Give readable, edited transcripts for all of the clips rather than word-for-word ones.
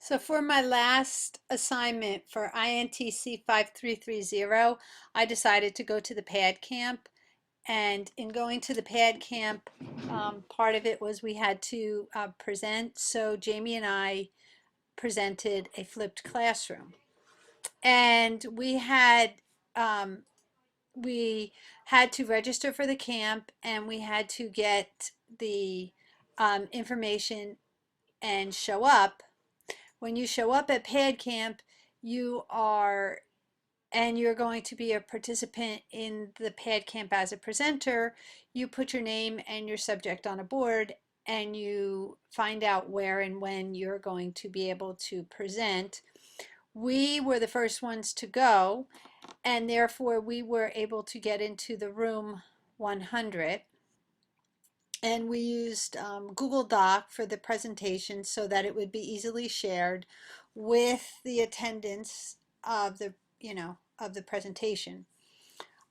So for my last assignment for INTC 5330, I decided to go to the pad camp. And in going to the pad camp, part of it was we had to present. So Jamie and I presented a flipped classroom. And um, we had to register for the camp, and we had to get the information and show up. When you show up at pad camp, you are and you're going to be a participant in the pad camp as a presenter. You put your name and your subject on a board, and you find out where and when you're going to be able to present. We were the first ones to go, and therefore we were able to get into the room 100. And we used Google Doc for the presentation so that it would be easily shared with the attendance of the presentation.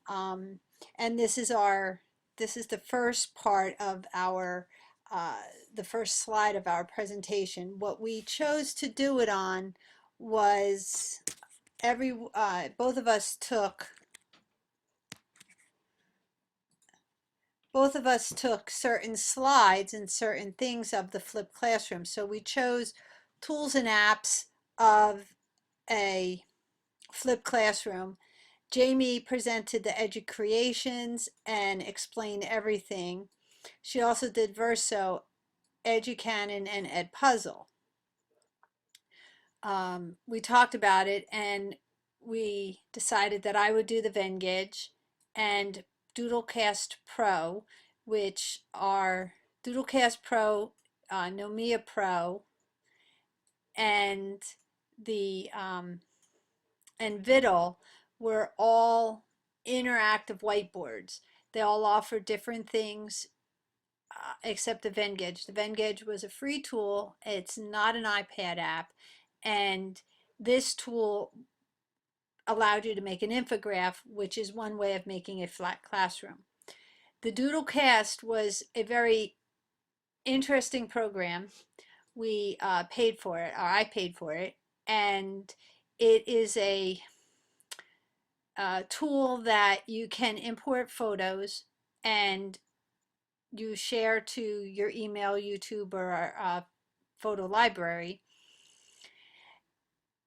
Um, and this is the first part of uh, the first slide of our presentation. What we chose to do it on was both of us took certain slides and certain things of the flipped classroom. So we chose tools and apps of a flipped classroom. Jamie presented the EduCreations and explained everything. She also did Verso, EduCanon, and Edpuzzle. We talked about it, and we decided that I would do the Venngage and Doodlecast Pro, which are Doodlecast Pro, Nomia Pro, and the and Viddle were all interactive whiteboards. They all offer different things except the Venngage. The Venngage was a free tool. It's not an iPad app, and this tool allowed you to make an infograph, which is one way of making a flat classroom. The Doodlecast was a very interesting program. We paid for it, or I paid for it, and it is a tool that you can import photos and you share to your email, YouTube, or photo library.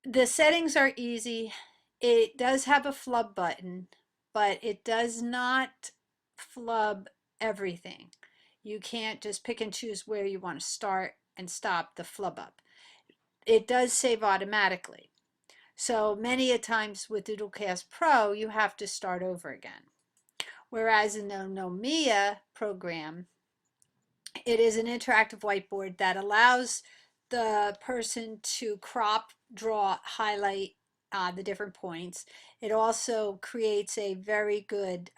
The settings are easy. It does have a flub button, but it does not flub everything. You can't just pick and choose where you want to start and stop the flub up. It does save automatically. So many a times with Doodlecast Pro, you have to start over again. Whereas in the Nomia program, it is an interactive whiteboard that allows the person to crop, draw, highlight the different points. It also creates a very good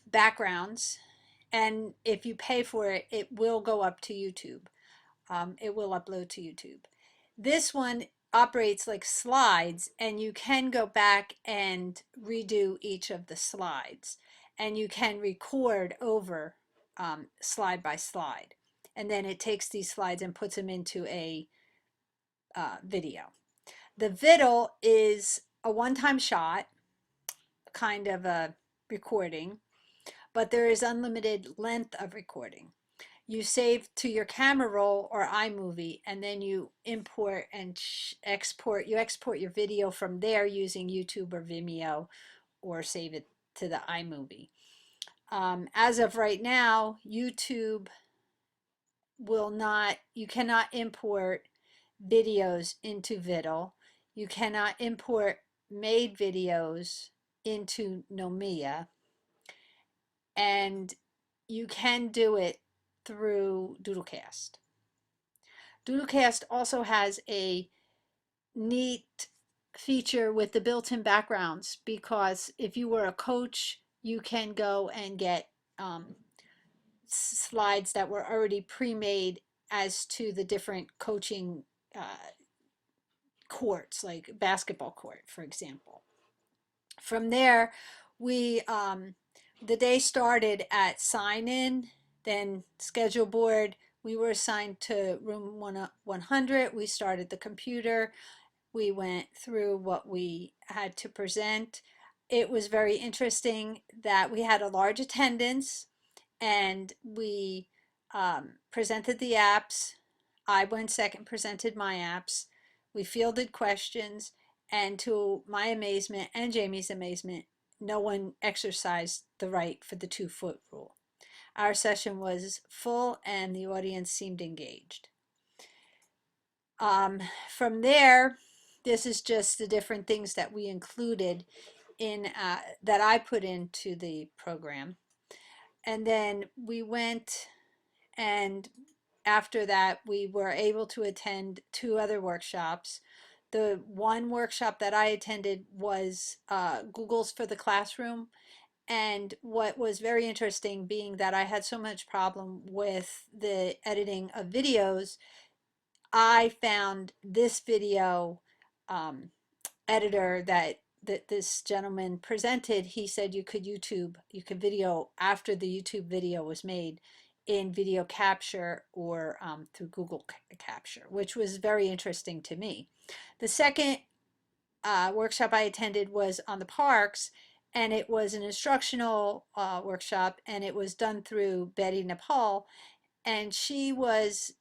backgrounds. And if you pay for it, it will go up to YouTube. It will upload to YouTube. This one operates like slides, and you can go back and redo each of the slides, and you can record over slide by slide, and then it takes these slides and puts them into a video. The Viddle is a one-time shot, kind of a recording, but there is unlimited length of recording. You save to your camera roll or iMovie, and then you import and export. You export your video from there using YouTube or Vimeo, or save it to the iMovie. As of right now, YouTube will not, you cannot import videos into Viddle. You cannot import made videos into Nomia, and you can do it through Doodlecast. Doodlecast also has a neat feature with the built-in backgrounds, because if you were a coach, you can go and get slides that were already pre-made as to the different coaching courts, like basketball court, for example. From there, we the day started at sign in, then schedule board, We were assigned to room 100. We started the computer. We went through what we had to present. It was very interesting that we had a large attendance and we presented the apps. I went second, presented my apps. We fielded questions, and to my amazement and Jamie's amazement, no one exercised the right for the 2-foot rule. Our session was full and the audience seemed engaged. From there, this is just the different things that we included in that I put into the program. And then we went, and after that we were able to attend 2 other workshops. The one workshop that I attended was Google's for the Classroom. And what was very interesting, being that I had so much problem with the editing of videos, I found this video um, editor that this gentleman presented. He said you could video after the YouTube video was made in video capture or through Google Capture, which was very interesting to me. The second workshop I attended was on the parks, and it was an instructional workshop, and it was done through Betty Nepal, and she was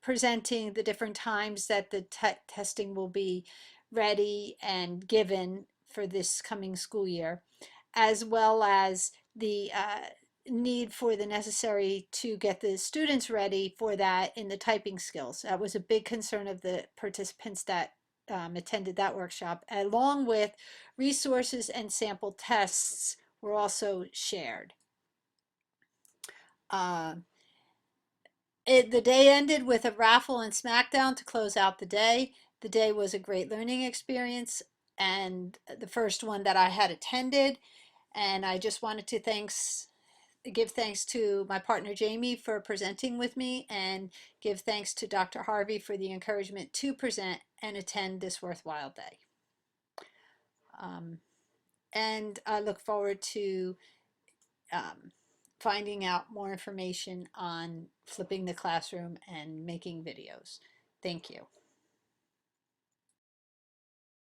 presenting the different times that the testing will be ready and given for this coming school year, as well as the need for the necessary to get the students ready for that in the typing skills. That was a big concern of the participants that attended that workshop, along with resources and sample tests were also shared. Uh, the day ended with a raffle and SmackDown to close out the day. The day was a great learning experience and the first one that I had attended. And I just wanted to give thanks to my partner Jamie for presenting with me, and give thanks to Dr. Harvey for the encouragement to present and attend this worthwhile day. And I look forward to finding out more information on flipping the classroom and making videos. Thank you.